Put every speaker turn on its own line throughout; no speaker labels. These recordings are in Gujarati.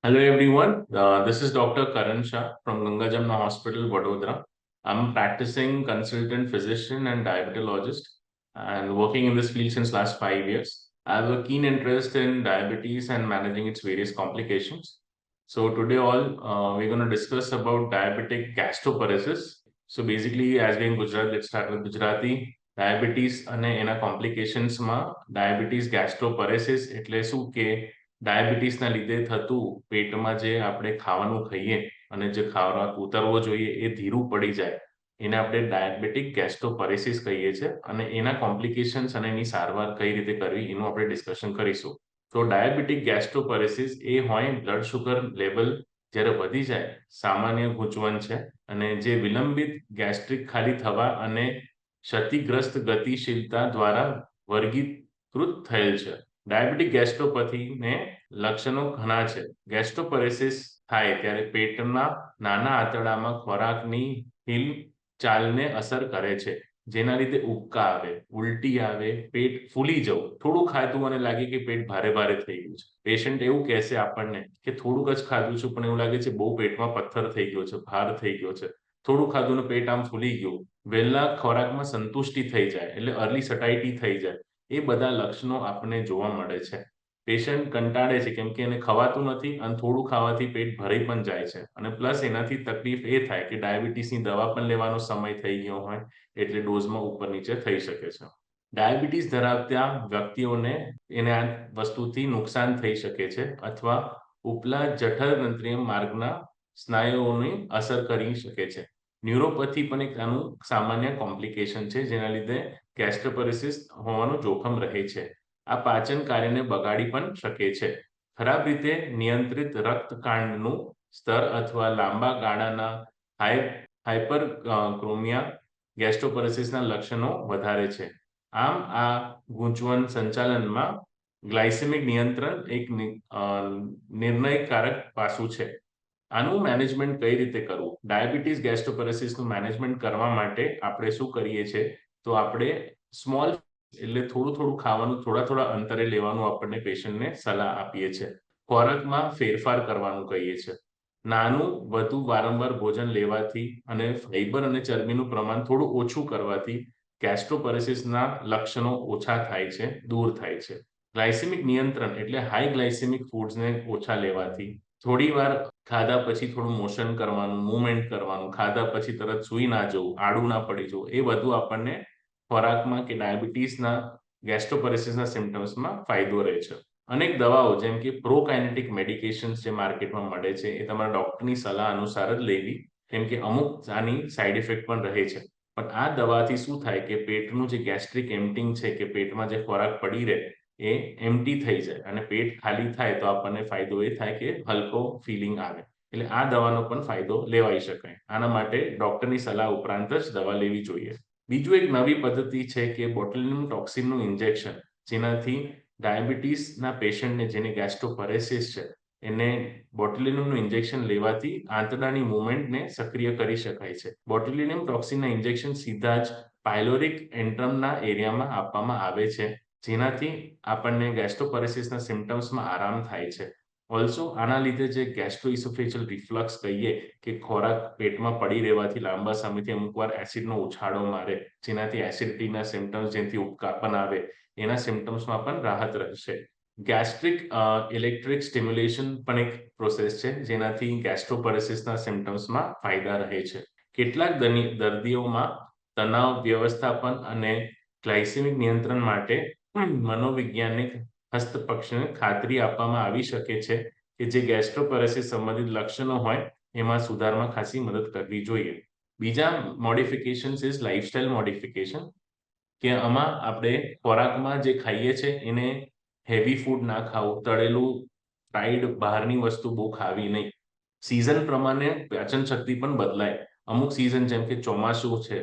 Hello everyone, this is Dr. Karan Shah from Ganga Jamna Hospital, Vadodara. I'm a practicing consultant physician and diabetologist and working in this field since last 5 years. I have a keen interest in diabetes and managing its various complications. So today we're going to discuss about diabetic gastroparesis. So basically as we in Gujarat, let's start with Gujarati. Diabetes અને એના કોમ્પ્લિકેશન્સમાં ડાયાબિટીસ ગેસ્ટ્રોપરેસિસ એટલે શું કે ડાયાબિટીસના લીધે થતું પેટમાં જે આપણે ખાવાનું ખાઈએ અને જે ખોરાક ઉતરવો જોઈએ એ ધીરું પડી જાય એને આપણે ડાયાબિટીક ગેસ્ટ્રોપરેસિસ કહીએ છીએ અને એના કોમ્પ્લિકેશન્સ અને એની સારવાર કઈ રીતે કરવી એનું આપણે ડિસ્કશન કરીશું. તો ડાયાબિટીક ગેસ્ટ્રોપરેસિસ એ હોય બ્લડ શુગર લેવલ જ્યારે વધી જાય સામાન્ય ગૂંચવણ છે અને જે વિલંબિત ગેસ્ટ્રિક ખાલી થવા અને ક્ષતિગ્રસ્ત ગતિશીલતા દ્વારા વર્ગીકૃત થયેલ છે. ડાયાબિટીક ગેસ્ટ્રોપથીને લક્ષણો ઘણા છે. ગેસ્ટ્રોપરેસિસ થાય ત્યારે પેટના નાના આંતરડામાં ખોરાકની હિલચાલને અસર કરે છે, જેના લીધે ઉબકા આવે, ઉલટી આવે, પેટ ફૂલી જવું. થોડું ખાધું અને લાગે કે પેટ ભારે ભારે થઈ ગયું છે. પેશન્ટ એવું કહેશે આપણને કે થોડુંક જ ખાધું છું પણ એવું લાગે છે બહુ પેટમાં પથ્થર થઈ ગયો છે, ભાર થઈ ગયો છે. થોડું ખાધું ને પેટ આમ ફૂલી ગયું. વહેલા ખોરાકમાં સંતુષ્ટિ થઈ જાય એટલે અર્લી સટાઈટી થઈ જાય. એ બધા લક્ષણો આપણને જોવા મળે છે. પેશન્ટ કંટાળે છે કેમ કે એને ખવાતું નથી અને થોડું ખાવાથી પેટ ભરાઈ પણ જાય છે અને પ્લસ એનાથી તકલીફ એ થાય કે ડાયાબિટીસની દવા પણ લેવાનો સમય થઈ ગયો હોય એટલે ડોઝમાં ઉપર નીચે થઈ શકે છે. ડાયાબિટીસ ધરાવતા વ્યક્તિઓને એને આ વસ્તુથી નુકસાન થઈ શકે છે અથવા ઉપલા જઠરતંત્રીય માર્ગના સ્નાયુઓની અસર કરી શકે છે. ન્યુરોપેથી પણ એક આનું સામાન્ય કોમ્પ્લિકેશન છે જેના લીધે ગેસ્ટ્રોપરેસિસ હોવાનું જોખમ રહે છે. આ પાચન કાર્યને બગાડી પણ શકે છે. ખરાબ રીતે નિયંત્રિત રક્તકાંડનું સ્તર અથવા લાંબા ગાળાના હાઇપરક્રોમિયા ગેસ્ટ્રોપરેસિસના લક્ષણો વધારે છે. આમ આ ગૂંચવણ સંચાલનમાં ગ્લાયસેમિક નિયંત્રણ એક નિર્ણયકારક પાસું છે. આનું મેનેજમેન્ટ કઈ રીતે કરવું? ડાયાબિટીસ ગેસ્ટ્રોપરેસિસનું મેનેજમેન્ટ કરવા માટે આપણે શું કરીએ છીએ તો આપણે સ્મોલ એટલે થોડું ખાવાનું થોડા અંતરે લેવાનું આપણને પેશન્ટને સલાહ આપીએ છીએ. ખોરાકમાં ફેરફાર કરવાનું કહીએ છીએ. નાનું વધુ વારંવાર ભોજન લેવાથી અને ફાઈબર અને ચરબીનું પ્રમાણ થોડું ઓછું કરવાથી ગેસ્ટ્રોપરેસિસના લક્ષણો ઓછા થાય છે, દૂર થાય છે. ગ્લાયસેમિક નિયંત્રણ એટલે હાઈ ગ્લાયસેમિક ફૂડ્સને ઓછા લેવાથી થોડી વાર ખાધા પછી થોડું મોશન કરવાનું, મૂવમેન્ટ કરવાનું, ખાધા પછી તરત સૂઈ ના જવું, આડું ના પડી જવું, એ બધું આપણને ખોરાકમાં કે ડાયાબિટીસના ગેસ્ટ્રોપરેસિસના સિમ્ટમ્સમાં ફાયદો રહે છે. અનેક દવાઓ જેમ કે પ્રોકાઇનેટિક મેડિકેશન્સ જે માર્કેટમાં મળે છે એ તમારા ડોક્ટરની સલાહ અનુસાર જ લેવી કેમ કે અમુક આની સાઈડ ઇફેક્ટ પણ રહે છે. પણ આ દવાથી શું થાય કે પેટનું જે ગેસ્ટ્રિક એમ્પટિંગ છે કે પેટમાં જે ખોરાક પડી રહે એ એમ્પ્ટી થઈ જાય અને પેટ ખાલી થાય તો આપણને ફાયદો એ થાય કે હલકો ફિલિંગ આવે. એટલે આ દવાનો પણ ફાયદો લેવાઈ શકાય. આના માટે ડોક્ટરની સલાહ ઉપરાંત જ દવા લેવી જોઈએ. બીજું એક નવી પદ્ધતિ છે કે બોટ્યુલિનમ ટોક્સિનનું ઇન્જેક્શન, જેનાથી ડાયાબિટીસના પેશન્ટને જેને ગેસ્ટ્રોપરેસિસ છે એને બોટ્યુલિનમનું ઇન્જેક્શન લેવાથી આંતરડાની મૂવમેન્ટને સક્રિય કરી શકાય છે. બોટ્યુલિનમ ટોક્સિનના ઇન્જેક્શન સીધા જ પાયલોરિક એન્ટ્રમના એરિયામાં આપવામાં આવે છે, જેનાથી આપણને ગેસ્ટ્રોપરેસિસના સિમ્ટમ્સમાં આરામ થાય છે. ઓલ્સો આના લીધે જે ગેસ્ટ્રોઇસોફેજિયલ રિફ્લક્સ કહીએ કે ખોરાક પેટમાં પડી રહેવાથી લાંબા સમયથી અમુક વાર એસિડનો ઉછાળો મારે, જેનાથી એસિડિટીના સિમ્ટમ્સ જેનાથી ઉબકા પણ આવે એના સિમ્ટમ્સમાં પણ રાહત રહેશે. ગેસ્ટ્રિક ઇલેક્ટ્રિક સ્ટિમ્યુલેશન પણ એક પ્રોસેસ છે જેનાથી ગેસ્ટ્રોપરેસિસના સિમ્ટમ્સમાં ફાયદા રહે છે. કેટલાક દર્દીઓમાં તણાવ વ્યવસ્થાપન અને ગ્લાયસેમિક નિયંત્રણ માટે મનોવૈજ્ઞાનિક હસ્તપક્ષને ખાતરી આપવામાં આવી શકે છે કે જે ગેસ્ટ્રોપરેસિસ સંબંધિત લક્ષણો હોય એમાં સુધારમાં ખાસી મદદ કરવી જોઈએ. બીજા મોડિફિકેશન્સ ઇઝ લાઇફસ્ટાઇલ મોડિફિકેશન કે આમાં આપણે ખોરાકમાં જે ખાઈએ છીએ એને હેવી ફૂડ ના ખાવું, તળેલું ફ્રાઈડ બહારની વસ્તુ બહુ ખાવી નહીં. સિઝન પ્રમાણે પાચન શક્તિ પણ બદલાય. અમુક સિઝન જેમ કે ચોમાસું છે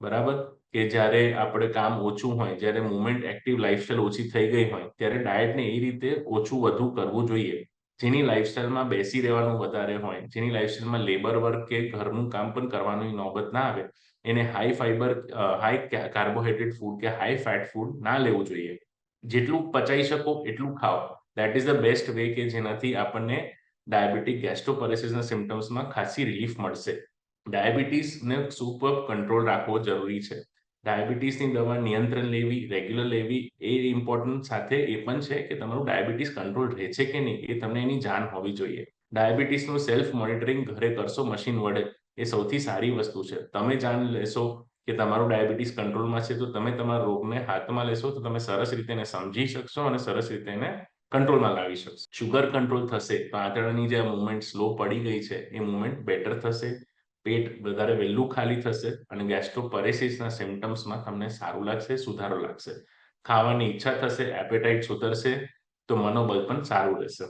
બરાબર કે જ્યારે આપણે કામ ઓછું હોય, જ્યારે મુવમેન્ટ એક્ટિવ લાઇફસ્ટાઇલ ઓછી થઈ ગઈ હોય ત્યારે ડાયટને એ રીતે ઓછું વધુ કરવું જોઈએ. જેની લાઇફસ્ટાઇલમાં બેસી રહેવાનું વધારે હોય, જેની લાઇફસ્ટાઇલમાં લેબર વર્ક કે ઘરનું કામ પણ કરવાની નોબત ના આવે એને high fibre high carbohydrate food કે હાઈ ફેટ ફૂડ ના લેવું જોઈએ. જેટલું પચાઈ શકો એટલું ખાઓ. That is the best way કે જેનાથી આપણને ડાયાબિટીક ગેસ્ટ્રોપેરેસિસના સિમ્ટમ્સમાં ખાસી રિલીફ મળશે. ડાયાબિટીસને સુપર કંટ્રોલ રાખવો જરૂરી છે. ડાયાબિટીસની દવા નિયંત્રણ લેવી, રેગ્યુલર લેવી એ ઇમ્પોર્ટન્ટ સાથે એ પણ છે કે તમારું ડાયાબિટીસ કંટ્રોલ રહે છે કે નહીં એ તમને એની જાણ હોવી જોઈએ. ડાયાબિટીસનું સેલ્ફ મોનિટરિંગ ઘરે કરશો મશીન વડે એ સૌથી સારી વસ્તુ છે. તમે જાણ લેશો કે તમારું ડાયાબિટીસ કંટ્રોલમાં છે તો તમે તમારા રોગને હાથમાં લેશો તો તમે સરસ રીતે એને સમજી શકશો અને સરસ રીતે એને કંટ્રોલમાં લાવી શકશો. શુગર કંટ્રોલ થશે તો આંતરડાની જે મુવમેન્ટ સ્લો પડી ગઈ છે એ મુવમેન્ટ બેટર થશે. પેટ વધારે વહેલું ખાલી થશે અને ગેસ્ટ્રોપેરેસિસના સિમ્ટમ્સમાં તમને સારું લાગશે, સુધારો લાગશે. ખાવાની ઈચ્છા થશે, એપેટાઇટ સુધરશે તો મનોબળ પણ સારું રહેશે.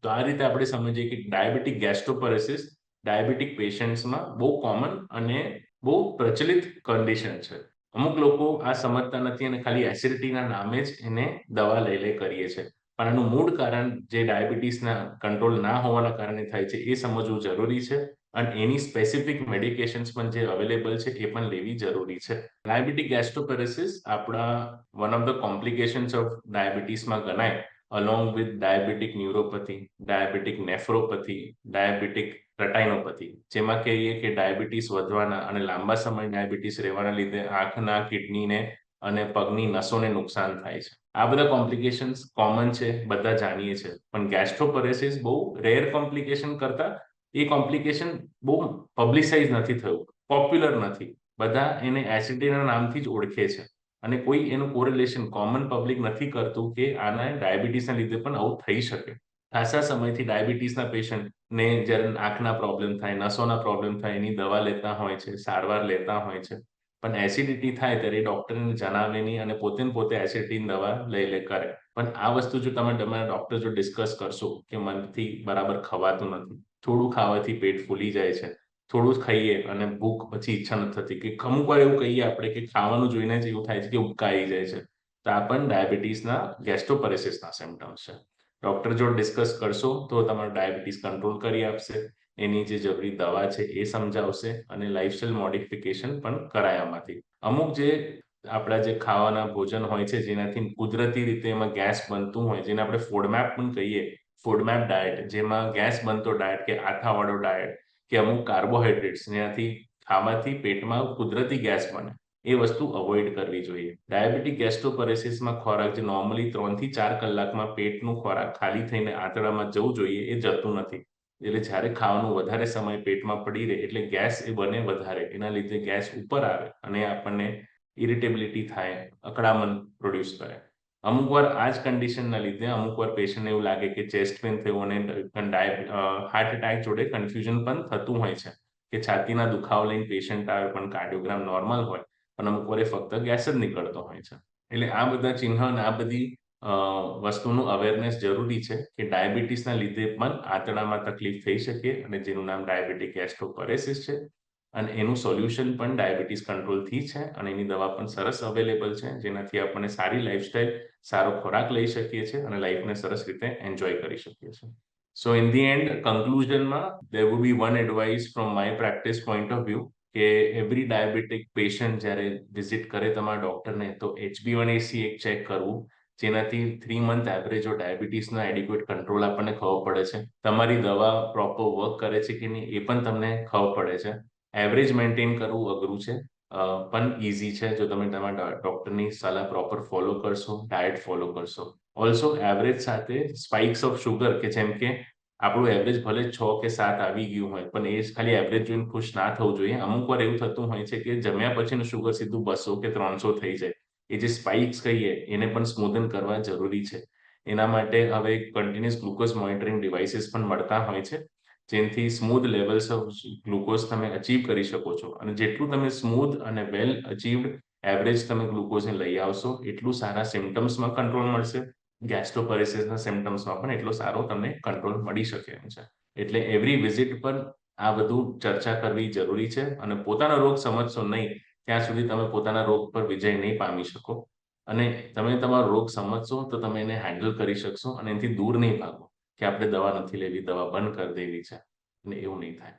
તો આ રીતે આપણે સમજીએ કે ડાયાબિટીક ગેસ્ટ્રોપેરેસિસ ડાયાબિટીક પેશન્ટ્સમાં બહુ કોમન અને બહુ પ્રચલિત કન્ડિશન છે. અમુક લોકો આ સમજતા નથી અને ખાલી એસિડિટીના નામે જ એને દવા લઈ કરીએ છે. પણ આનું મૂળ કારણ જે ડાયાબિટીસના કંટ્રોલ ના હોવાના કારણે થાય છે એ સમજવું જરૂરી છે. અને એની સ્પેસિફિક મેડિકેશન્સ પણ જે અવેલેબલ છે એ પણ લેવી જરૂરી છે. ડાયાબિટીક ગેસ્ટ્રોપેરેસિસ આપણા one of the complications of ડાયાબિટીસમાં ગણાય along with diabetic neuropathy, diabetic nephropathy, diabetic retinopathy, જેમાં કહીએ કે ડાયાબિટીસ વધવાના અને લાંબા સમય ડાયાબિટીસ રહેવાના લીધે આંખના, કિડનીને અને પગની નસોને નુકસાન થાય છે. આ બધા કોમ્પ્લિકેશન્સ કોમન છે, બધા જાણીએ છે. પણ ગેસ્ટ્રોપેરેસિસ બહુ રેર કોમ્પ્લિકેશન કરતા એ કોમ્પ્લિકેશન બહુ પબ્લિસાઇઝ નથી થયું, પોપ્યુલર નથી. બધા એને એસિડિટીના નામથી જ ઓળખે છે અને કોઈ એનું કોરિલેશન કોમન પબ્લિક નથી કરતું કે આના ડાયાબિટીસના લીધે પણ આવું થઈ શકે. ખાસા સમયથી ડાયાબિટીસના પેશન્ટને જ્યારે આંખના પ્રોબ્લેમ થાય, નસોના પ્રોબ્લેમ થાય એની દવા લેતા હોય છે, સારવાર લેતા હોય છે. પણ એસિડિટી થાય ત્યારે ડોક્ટરને જણાવે નહીં અને પોતે ને પોતે એસિડિટીની દવા લઈ કરે. પણ આ વસ્તુ જો તમે તમારા ડોક્ટર જો ડિસ્કસ કરશો કે મનથી બરાબર ખવાતું નથી, થોડું ખાવાથી પેટ ફૂલી જાય છે, થોડું જ ખાઈએ અને ભૂખ પછી ઈચ્છા નથી થતી કે અમુક વાર એવું કહીએ આપણે કે ખાવાનું જોઈને જ એવું થાય છે કે ઉબકા આવી જાય છે. તો આ પણ ડાયાબિટીસના ગેસ્ટ્રોપેરેસિસના સિમ્ટમ્સ છે. ડોક્ટર જો ડિસ્કસ કરશો તો તમારું ડાયાબિટીસ કંટ્રોલ કરી આપશે, એની જે જરૂરી દવા છે એ સમજાવશે અને લાઇફસ્ટાઇલ મોડિફિકેશન પણ કરાય આમાંથી. અમુક જે આપણા જે ખાવાના ભોજન હોય છે જેનાથી કુદરતી રીતે એમાં ગેસ બનતું હોય જેને આપણે ફોડમેપ પણ કહીએ, ફોડમેપ ડાયટ જેમાં ગેસ બનતો ડાયટ કે આથાવાળો ડાયટ કે અમુક કાર્બોહાઈડ્રેટ્સ જેનાથી ખાવાથી પેટમાં કુદરતી ગેસ બને એ વસ્તુ અવોઇડ કરવી જોઈએ. ડાયાબિટીક ગેસ્ટ્રોપેરેસિસમાં ખોરાક જે નોર્મલી 3 થી 4 કલાકમાં પેટનું ખોરાક ખાલી થઈને આંતરડામાં જવું જોઈએ એ જતું નથી. એટલે જ્યારે ખાવાનું વધારે સમય પેટમાં પડી રહે એટલે ગેસ એ બને વધારે. એના લીધે ગેસ ઉપર આવે અને આપણને ઇરિટેબિલિટી થાય, અકળામણ પ્રોડ્યુસ કરે. અમુક વાર આ જ કન્ડિશનના લીધે અમુક વાર પેશન્ટને એવું લાગે કે ચેસ્ટ પેઇન થયું અને હાર્ટ એટેક જોડે કન્ફ્યુઝન પણ થતું હોય છે કે છાતીના દુખાવો લઈને પેશન્ટ આવે પણ કાર્ડિયોગ્રામ નોર્મલ હોય પણ અમુક વાર ફક્ત ગેસ જ નીકળતો હોય છે. એટલે આ બધા ચિહ્ન અને આ બધી વસ્તુનું અવેરનેસ જરૂરી છે કે ડાયાબિટીસના લીધે પણ આંતરડામાં તકલીફ થઈ શકે અને જેનું નામ ડાયાબિટીક ગેસ્ટ્રોપેરેસિસ છે. અને એનું સોલ્યુશન પણ ડાયાબિટીસ કંટ્રોલથી છે અને એની દવા પણ સરસ અવેલેબલ છે જેનાથી આપણને સારી લાઈફસ્ટાઈલ, સારો ખોરાક લઈ શકીએ છીએ અને લાઈફને સરસ રીતે એન્જોય કરી શકીએ છીએ. સો ઇન ધી એન્ડ કન્ક્લુઝનમાં there would be one advice from my practice point of view કે એવરી ડાયાબિટીક પેશન્ટ જ્યારે વિઝિટ કરે તમારા ડોક્ટરને તો HbA1c એક ચેક કરવું જેનાથી 3 મંથ એવરેજ ડાયાબિટીસના એડિક્વેટ કંટ્રોલ આપણને ખબર પડે છે. તમારી દવા પ્રોપર વર્ક કરે છે કે નહીં એ પણ તમને ખબર પડે છે. એવરેજ મેન્ટેન કરવું અઘરું છે પણ ઇઝી છે જો તમે તમારા ડોક્ટરની સલાહ પ્રોપર ફોલો કરશો, ડાયટ ફોલો કરશો. ઓલ્સો એવરેજ સાથે સ્પાઇક્સ ઓફ શુગર કે જેમ કે આપણું એવરેજ ભલે 6 કે 7 આવી ગયું હોય પણ એ ખાલી એવરેજ જોઈને ખુશ ના થવું જોઈએ. અમુક વાર એવું થતું હોય છે કે જમ્યા પછીનું શુગર સીધું 200 કે 300 થઈ જાય. એ જે સ્પાઇક્સ કહીએ એને પણ સ્મૂધન કરવા જરૂરી છે. એના માટે હવે કન્ટિન્યુઅસ ગ્લુકોઝ મોનિટરિંગ ડિવાઇસીસ પણ મળતા હોય છે જેનાથી સ્મૂધ લેવલ્સ ઓફ ગ્લુકોઝ તમે અચીવ કરી શકો છો અને જેટલું તમે સ્મૂધ અને વેલ અચીવડ એવરેજ તમે ગ્લુકોઝને લઈ આવશો એટલું સારા સિમ્ટમ્સમાં કંટ્રોલ મળશે. ગેસ્ટ્રોપેરેસિસના સિમ્ટમ્સમાં પણ એટલો સારો તમને કંટ્રોલ મળી શકે એમ છે. એટલે એવરી વિઝિટ પર આ બધું ચર્ચા કરવી જરૂરી છે અને પોતાનો રોગ સમજશો નહીં ત્યાં સુધી તમે પોતાના રોગ પર વિજય નહીં પામી શકો. અને તમે તમારો રોગ સમજશો તો તમે એને હેન્ડલ કરી શકશો અને એનાથી દૂર નહીં ભાગો કે આપણે દવા નથી લેવી, દવા બંધ કરી દેવી છે અને એવું નહીં થાય.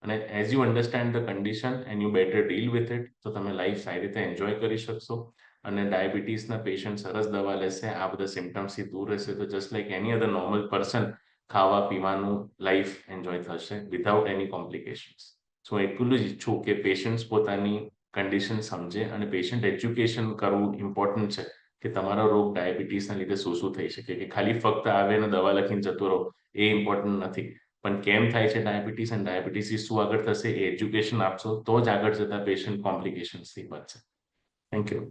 અને as you understand the condition and you better deal with it તો તમે લાઈફ સારી રીતે એન્જોય કરી શકશો. અને ડાયાબિટીસના પેશન્ટ સરસ દવા લેશે, આ બધા સિમ્ટમ્સથી દૂર રહેશે તો જસ્ટ લાઈક એની અધર નોર્મલ પર્સન ખાવા પીવાનું લાઈફ એન્જોય થશે વિધાઉટ એની કોમ્પ્લિકેશન્સ. સો એટલું જ ઈચ્છું કે પેશન્ટ્સ પોતાની કન્ડિશન સમજે અને પેશન્ટ એજ્યુકેશન કરવું ઇમ્પોર્ટન્ટ છે કે તમારો રોગ ડાયાબિટીસના લીધે શું શું થઈ શકે કે ખાલી ફક્ત આવે અને દવા લખીને જતો રહો એ ઇમ્પોર્ટન્ટ નથી પણ કેમ થાય છે ડાયાબિટીસ અને ડાયાબિટીસથી શું આગળ થશે એ એજ્યુકેશન આપશો તો જ આગળ જતા પેશન્ટ કોમ્પ્લિકેશન્સથી બચશે. Thank you.